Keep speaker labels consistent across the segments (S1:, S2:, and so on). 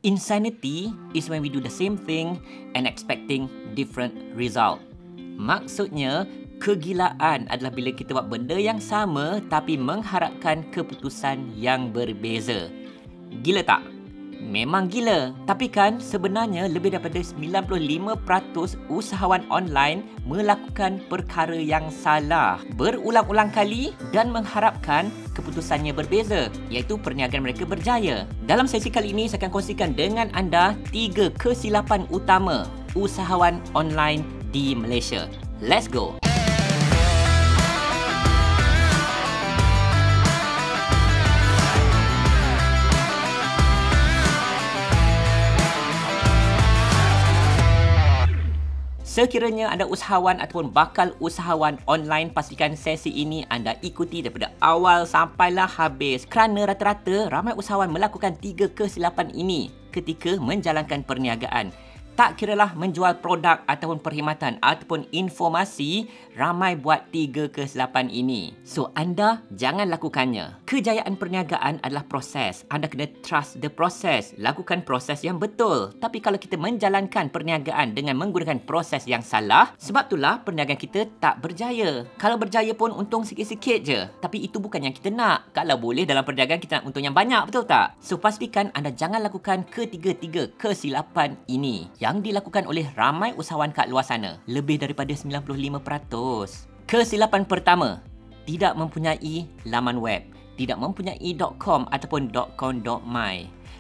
S1: Insanity is when we do the same thing and expecting different result. Maksudnya, kegilaan adalah bila kita buat benda yang sama tapi mengharapkan keputusan yang berbeza. Gila tak? Memang gila. Tapi kan sebenarnya lebih daripada 95% usahawan online melakukan perkara yang salah berulang-ulang kali dan mengharapkan keputusannya berbeza, iaitu perniagaan mereka berjaya. Dalam sesi kali ini saya akan kongsikan dengan anda 3 kesilapan utama usahawan online di Malaysia. Let's go. Sekiranya anda usahawan ataupun bakal usahawan online, pastikan sesi ini anda ikuti daripada awal sampailah habis kerana rata-rata ramai usahawan melakukan 3 kesilapan ini ketika menjalankan perniagaan. Tak kiralah menjual produk ataupun perkhidmatan ataupun informasi, ramai buat 3 kesilapan ini. So, anda jangan lakukannya. Kejayaan perniagaan adalah proses. Anda kena trust the process. Lakukan proses yang betul. Tapi kalau kita menjalankan perniagaan dengan menggunakan proses yang salah, sebab itulah perniagaan kita tak berjaya. Kalau berjaya pun untung sikit-sikit je. Tapi itu bukan yang kita nak. Kalau boleh dalam perniagaan kita nak untung yang banyak, betul tak? So, pastikan anda jangan lakukan ketiga-tiga kesilapan ini yang dilakukan oleh ramai usahawan kat luar sana. Lebih daripada 95%. Kesilapan pertama, tidak mempunyai laman web. Tidak mempunyai .com ataupun .com.my.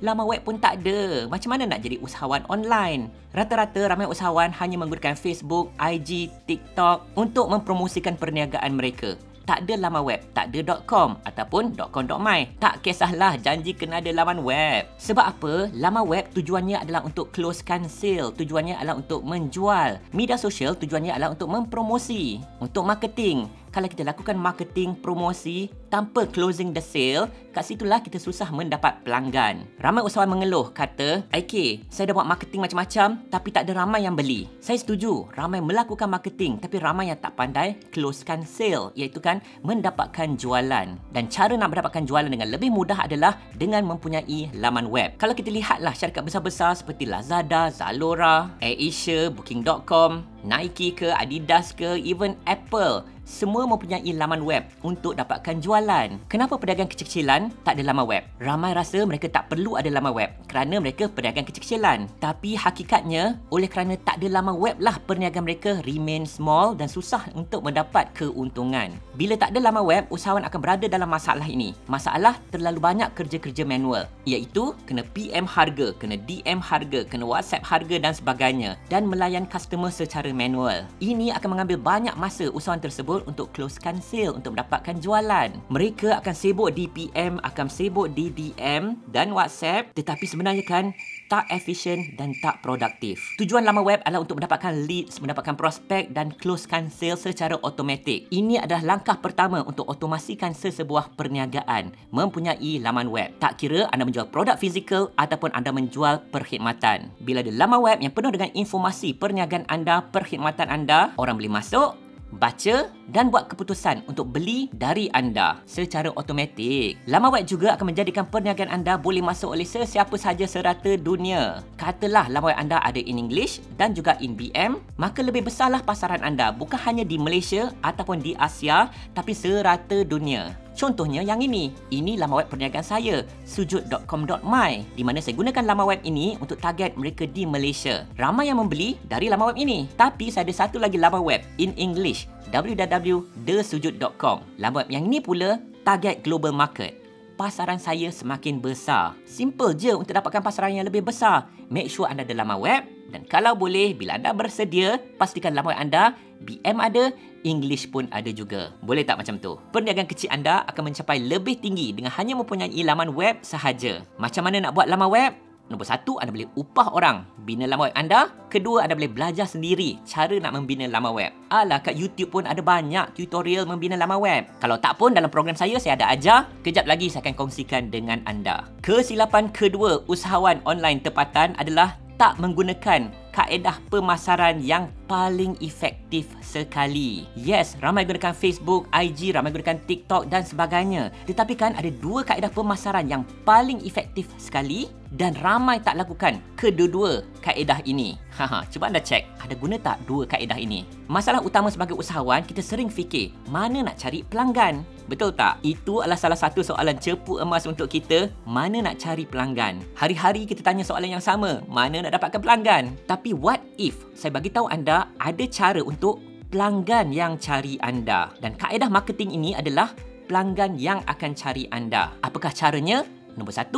S1: Laman web pun tak ada. Macam mana nak jadi usahawan online? Rata-rata ramai usahawan hanya menggunakan Facebook, IG, TikTok untuk mempromosikan perniagaan mereka. Tak ada laman web, tak ada .com ataupun .com.my. Tak kisahlah janji kena ada laman web. Sebab apa? Laman web tujuannya adalah untuk closekan sale. Tujuannya adalah untuk menjual. Media sosial tujuannya adalah untuk mempromosi, untuk marketing. Kalau kita lakukan marketing, promosi tanpa closing the sale, kat situlah kita susah mendapat pelanggan. Ramai usahawan mengeluh, kata, "Okay, saya dah buat marketing macam-macam tapi tak ada ramai yang beli." Saya setuju, ramai melakukan marketing tapi ramai yang tak pandai closekan sale, iaitu kan mendapatkan jualan. Dan cara nak mendapatkan jualan dengan lebih mudah adalah dengan mempunyai laman web. Kalau kita lihatlah syarikat besar-besar seperti Lazada, Zalora, AirAsia, Booking.com, Nike ke, Adidas ke, even Apple, semua mempunyai laman web untuk dapatkan jualan. Kenapa pedagang kecil-kecilan tak ada laman web? Ramai rasa mereka tak perlu ada laman web kerana mereka pedagang kecil-kecilan. Tapi hakikatnya, oleh kerana tak ada laman web lah perniagaan mereka remain small dan susah untuk mendapat keuntungan. Bila tak ada laman web, usahawan akan berada dalam masalah ini. Masalah terlalu banyak kerja-kerja manual, iaitu kena PM harga, kena DM harga, kena WhatsApp harga dan sebagainya, dan melayan customer secara manual. Ini akan mengambil banyak masa usahawan tersebut untuk closekan sale, untuk mendapatkan jualan. Mereka akan sibuk di PM, akan sibuk di DM dan WhatsApp, tetapi sebenarnya kan tak efisien dan tak produktif. Tujuan laman web adalah untuk mendapatkan leads, mendapatkan prospek dan closekan sale secara automatik. Ini adalah langkah pertama untuk otomasikan sesebuah perniagaan, mempunyai laman web. Tak kira anda menjual produk fizikal ataupun anda menjual perkhidmatan. Bila ada laman web yang penuh dengan informasi perniagaan anda, perkhidmatan anda, orang boleh masuk, baca dan buat keputusan untuk beli dari anda secara automatik. Laman web juga akan menjadikan perniagaan anda boleh masuk oleh sesiapa sahaja serata dunia. Katalah laman web anda ada in English dan juga in BM, maka lebih besarlah pasaran anda, bukan hanya di Malaysia ataupun di Asia, tapi serata dunia. Contohnya yang ini. Ini laman web perniagaan saya, sujud.com.my, di mana saya gunakan laman web ini untuk target mereka di Malaysia. Ramai yang membeli dari laman web ini. Tapi saya ada satu lagi laman web in English, www.thesujud.com. Laman web yang ini pula target global market. Pasaran saya semakin besar. Simple je untuk dapatkan pasaran yang lebih besar. Make sure anda ada laman web, dan kalau boleh, bila anda bersedia, pastikan laman web anda BM ada, English pun ada juga. Boleh tak macam tu? Perniagaan kecil anda akan mencapai lebih tinggi dengan hanya mempunyai laman web sahaja. Macam mana nak buat laman web? Nombor 1, anda boleh upah orang bina laman web anda. Kedua, anda boleh belajar sendiri cara nak membina laman web. Alah, kat YouTube pun ada banyak tutorial membina laman web. Kalau tak pun, dalam program saya ada ajar. Kejap lagi saya akan kongsikan dengan anda. Kesilapan kedua usahawan online tempatan adalah tak menggunakan kaedah pemasaran yang paling efektif sekali. Yes, ramai gunakan Facebook, IG, ramai gunakan TikTok dan sebagainya. Tetapi kan ada dua kaedah pemasaran yang paling efektif sekali dan ramai tak lakukan kedua-dua kaedah ini. Cuba anda cek, ada guna tak dua kaedah ini? Masalah utama sebagai usahawan, kita sering fikir mana nak cari pelanggan. Betul tak? Itu adalah salah satu soalan cepu emas untuk kita, mana nak cari pelanggan. Hari-hari kita tanya soalan yang sama, mana nak dapatkan pelanggan. Tapi what if saya bagi tahu anda ada cara untuk pelanggan yang cari anda, dan kaedah marketing ini adalah pelanggan yang akan cari anda. Apakah caranya? Nombor 1,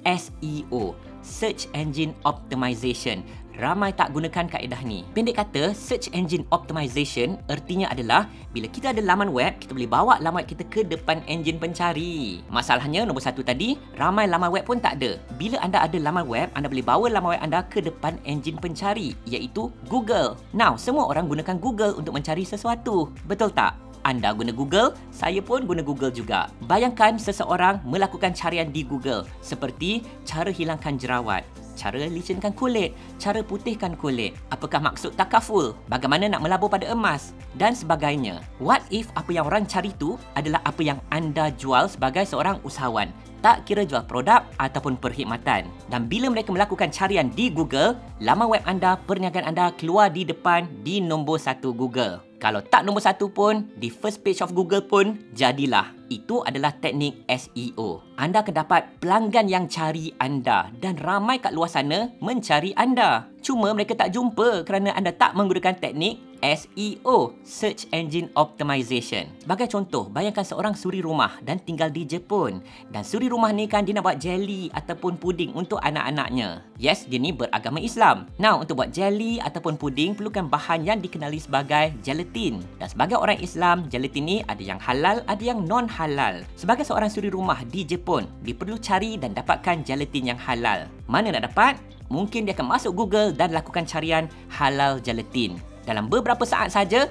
S1: SEO, Search Engine Optimization. Ramai tak gunakan kaedah ni. Pendek kata, Search Engine Optimization ertinya adalah bila kita ada laman web, kita boleh bawa laman web kita ke depan enjin pencari. Masalahnya nombor 1 tadi, ramai laman web pun tak ada. Bila anda ada laman web, anda boleh bawa laman web anda ke depan enjin pencari, iaitu Google. Now, semua orang gunakan Google untuk mencari sesuatu. Betul tak? Anda guna Google, saya pun guna Google juga. Bayangkan seseorang melakukan carian di Google seperti cara hilangkan jerawat, cara licinkan kulit, cara putihkan kulit, apakah maksud takaful, bagaimana nak melabur pada emas dan sebagainya. What if apa yang orang cari tu adalah apa yang anda jual sebagai seorang usahawan? Tak kira jual produk ataupun perkhidmatan. Dan bila mereka melakukan carian di Google, laman web anda, perniagaan anda keluar di depan di nombor 1 Google. Kalau tak nombor 1 pun, di first page of Google pun jadilah. Itu adalah teknik SEO. Anda akan dapat pelanggan yang cari anda dan ramai kat luar sana mencari anda. Cuma mereka tak jumpa kerana anda tak menggunakan teknik SEO, Search Engine Optimization. Sebagai contoh, bayangkan seorang suri rumah dan tinggal di Jepun. Dan suri rumah ni kan dia nak buat jelly ataupun puding untuk anak-anaknya. Yes, dia ni beragama Islam. Now, untuk buat jelly ataupun puding perlukan bahan yang dikenali sebagai gelatin. Dan sebagai orang Islam, gelatin ni ada yang halal, ada yang non-halal. Sebagai seorang suri rumah di Jepun, dia perlu cari dan dapatkan gelatin yang halal. Mana nak dapat? Mungkin dia akan masuk Google dan lakukan carian halal gelatin. Dalam beberapa saat saja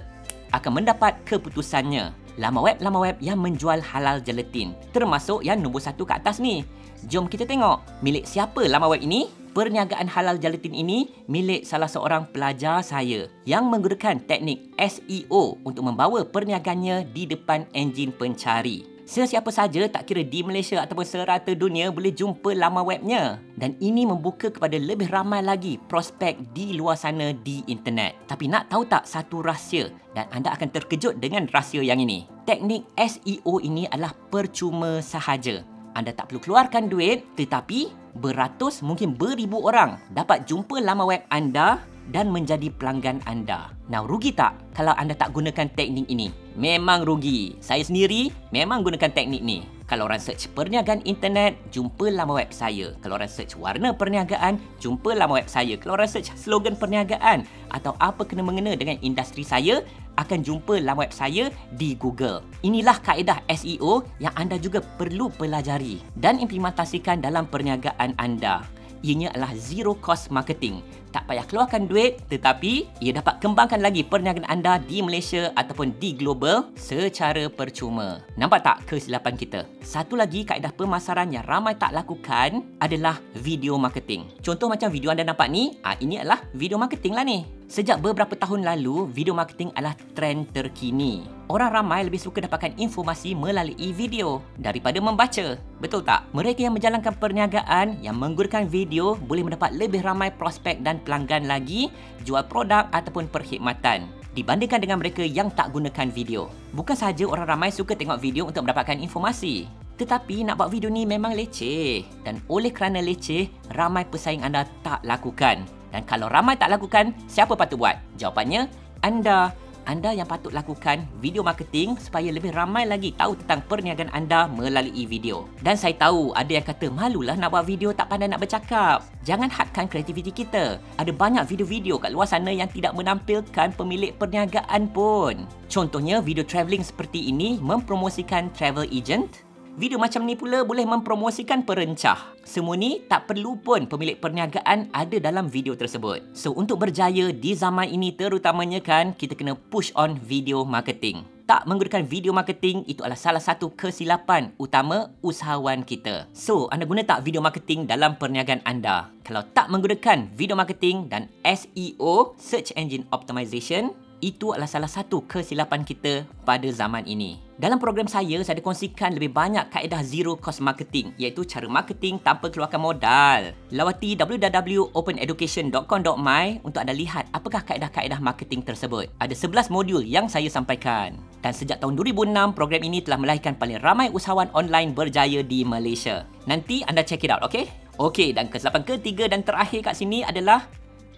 S1: akan mendapat keputusannya. Laman web yang menjual halal gelatin, termasuk yang nombor 1 ke atas ni. Jom kita tengok milik siapa laman web ini. Perniagaan halal gelatin ini milik salah seorang pelajar saya yang menggunakan teknik SEO untuk membawa perniagaannya di depan enjin pencari. Sesiapa saja, tak kira di Malaysia ataupun serata dunia, boleh jumpa laman webnya. Dan ini membuka kepada lebih ramai lagi prospek di luar sana di internet. Tapi nak tahu tak satu rahsia? Dan anda akan terkejut dengan rahsia yang ini. Teknik SEO ini adalah percuma sahaja. Anda tak perlu keluarkan duit, tetapi beratus mungkin beribu orang dapat jumpa laman web anda dan menjadi pelanggan anda. Now, rugi tak kalau anda tak gunakan teknik ini? Memang rugi. Saya sendiri memang gunakan teknik ni. Kalau orang search perniagaan internet, jumpa laman web saya. Kalau orang search warna perniagaan, jumpa laman web saya. Kalau orang search slogan perniagaan atau apa kena-mengena dengan industri saya, akan jumpa laman web saya di Google. Inilah kaedah SEO yang anda juga perlu pelajari dan implementasikan dalam perniagaan anda. Ianya adalah zero cost marketing. Tak payah keluarkan duit, tetapi ia dapat kembangkan lagi perniagaan anda di Malaysia ataupun di global secara percuma. Nampak tak kesilapan kita? Satu lagi kaedah pemasaran yang ramai tak lakukan adalah video marketing. Contoh macam video anda nampak ni, ini adalah video marketing lah ni. Sejak beberapa tahun lalu, video marketing adalah trend terkini. Orang ramai lebih suka dapatkan informasi melalui video daripada membaca. Betul tak? Mereka yang menjalankan perniagaan yang menggunakan video boleh mendapat lebih ramai prospek dan pelanggan lagi, jual produk ataupun perkhidmatan dibandingkan dengan mereka yang tak gunakan video. Bukan sahaja orang ramai suka tengok video untuk mendapatkan informasi, tetapi nak buat video ni memang leceh. Dan oleh kerana leceh, ramai pesaing anda tak lakukan. Dan kalau ramai tak lakukan, siapa patut buat? Jawapannya, anda. Anda yang patut lakukan video marketing supaya lebih ramai lagi tahu tentang perniagaan anda melalui video. Dan saya tahu ada yang kata malulah nak buat video, tak pandai nak bercakap. Jangan hadkan kreativiti kita. Ada banyak video-video kat luar sana yang tidak menampilkan pemilik perniagaan pun. Contohnya video travelling seperti ini mempromosikan travel agent. Video macam ni pula boleh mempromosikan perencah. Semua ni tak perlu pun pemilik perniagaan ada dalam video tersebut. So, untuk berjaya di zaman ini terutamanya kan, kita kena push on video marketing. Tak menggunakan video marketing itu adalah salah satu kesilapan utama usahawan kita. So, anda guna tak video marketing dalam perniagaan anda? Kalau tak menggunakan video marketing dan SEO, Search Engine Optimization, itu adalah salah satu kesilapan kita pada zaman ini. Dalam program saya ada kongsikan lebih banyak kaedah zero cost marketing, iaitu cara marketing tanpa keluarkan modal. Lawati www.openeducation.com.my untuk anda lihat apakah kaedah-kaedah marketing tersebut. Ada 11 modul yang saya sampaikan. Dan sejak tahun 2006, program ini telah melahirkan paling ramai usahawan online berjaya di Malaysia. Nanti anda check it out, okey? Okey, dan kesilapan ketiga dan terakhir kat sini adalah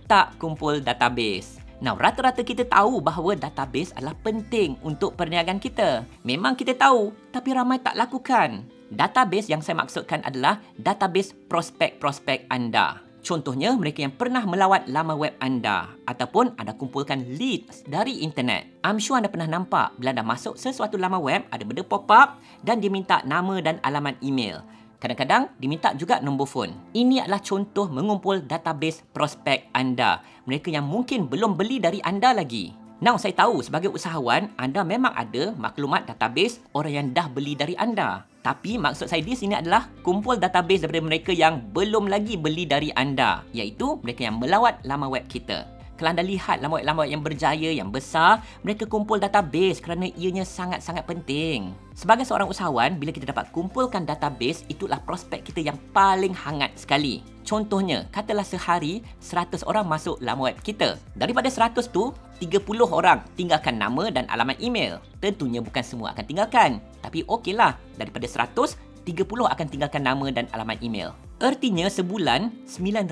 S1: tak kumpul database. Now, rata-rata kita tahu bahawa database adalah penting untuk perniagaan kita. Memang kita tahu, tapi ramai tak lakukan. Database yang saya maksudkan adalah database prospek-prospek anda. Contohnya, mereka yang pernah melawat laman web anda ataupun anda kumpulkan leads dari internet. I'm sure anda pernah nampak bila anda masuk sesuatu laman web, ada benda pop-up dan dia minta nama dan alamat email. Kadang-kadang diminta juga nombor phone. Ini adalah contoh mengumpul database prospek anda. Mereka yang mungkin belum beli dari anda lagi. Now, saya tahu sebagai usahawan, anda memang ada maklumat database orang yang dah beli dari anda. Tapi maksud saya di sini adalah kumpul database daripada mereka yang belum lagi beli dari anda, iaitu mereka yang melawat laman web kita. Kalau anda lihat laman web yang berjaya, yang besar, mereka kumpul database kerana ianya sangat-sangat penting. Sebagai seorang usahawan, bila kita dapat kumpulkan database, itulah prospek kita yang paling hangat sekali. Contohnya, katalah sehari 100 orang masuk laman web kita. Daripada 100 tu, 30 orang tinggalkan nama dan alamat email. Tentunya bukan semua akan tinggalkan. Tapi okeylah, daripada 100, 30 akan tinggalkan nama dan alamat email. Artinya sebulan 900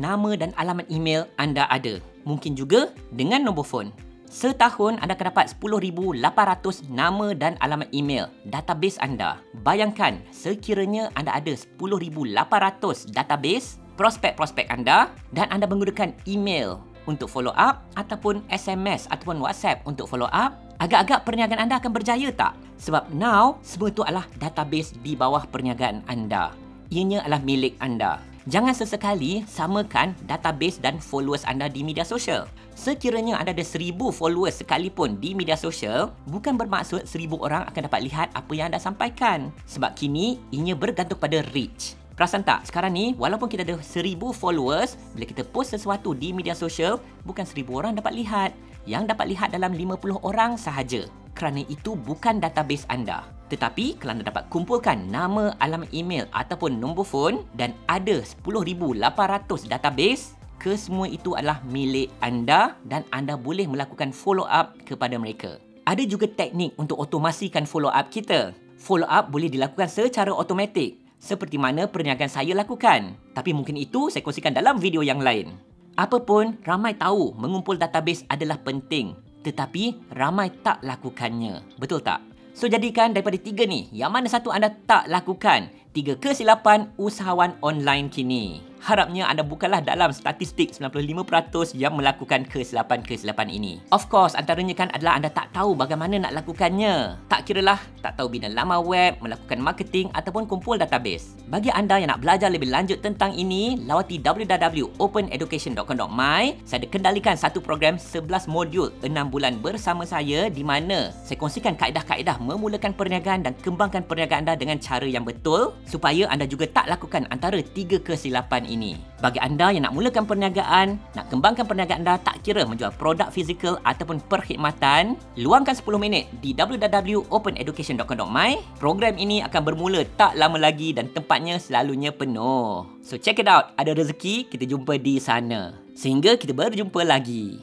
S1: nama dan alamat email anda ada. Mungkin juga dengan nombor phone. Setahun anda akan dapat 10,800 nama dan alamat email database anda. Bayangkan sekiranya anda ada 10,800 database prospek-prospek anda dan anda menggunakan email untuk follow up ataupun SMS ataupun WhatsApp untuk follow up, agak-agak perniagaan anda akan berjaya tak? Sebab now semua itu adalah database di bawah perniagaan anda. Ianya adalah milik anda. Jangan sesekali samakan database dan followers anda di media sosial. Sekiranya anda ada 1,000 followers sekalipun di media sosial, bukan bermaksud 1,000 orang akan dapat lihat apa yang anda sampaikan. Sebab kini, ianya bergantung pada reach. Perasan tak? Sekarang ni, walaupun kita ada 1,000 followers, bila kita post sesuatu di media sosial, bukan 1,000 orang dapat lihat. Yang dapat lihat dalam 50 orang sahaja. Kerana itu bukan database anda. Tetapi, kalau anda dapat kumpulkan nama, alamat email ataupun nombor phone dan ada 10,800 database, kesemua itu adalah milik anda dan anda boleh melakukan follow up kepada mereka. Ada juga teknik untuk otomasikan follow up kita. Follow up boleh dilakukan secara automatik, seperti mana perniagaan saya lakukan. Tapi mungkin itu saya kongsikan dalam video yang lain. Apapun, ramai tahu mengumpul database adalah penting. Tetapi, ramai tak lakukannya. Betul tak? So, jadikan daripada 3 ni, yang mana satu anda tak lakukan? 3 kesilapan usahawan online kini. Harapnya anda bukanlah dalam statistik 95% yang melakukan kesilapan-kesilapan ini. Of course, antaranya kan adalah anda tak tahu bagaimana nak lakukannya. Tak kiralah, tak tahu bina laman web, melakukan marketing ataupun kumpul database. Bagi anda yang nak belajar lebih lanjut tentang ini, lawati www.openeducation.com.my. Saya ada kendalikan satu program 11 modul 6 bulan bersama saya di mana saya kongsikan kaedah-kaedah memulakan perniagaan dan kembangkan perniagaan anda dengan cara yang betul supaya anda juga tak lakukan antara 3 kesilapan ini. Bagi anda yang nak mulakan perniagaan, nak kembangkan perniagaan anda, tak kira menjual produk fizikal ataupun perkhidmatan, luangkan 10 minit di www.openeducation.com.my. Program ini akan bermula tak lama lagi dan tempatnya selalunya penuh. So check it out, ada rezeki kita jumpa di sana. Sehingga kita berjumpa lagi.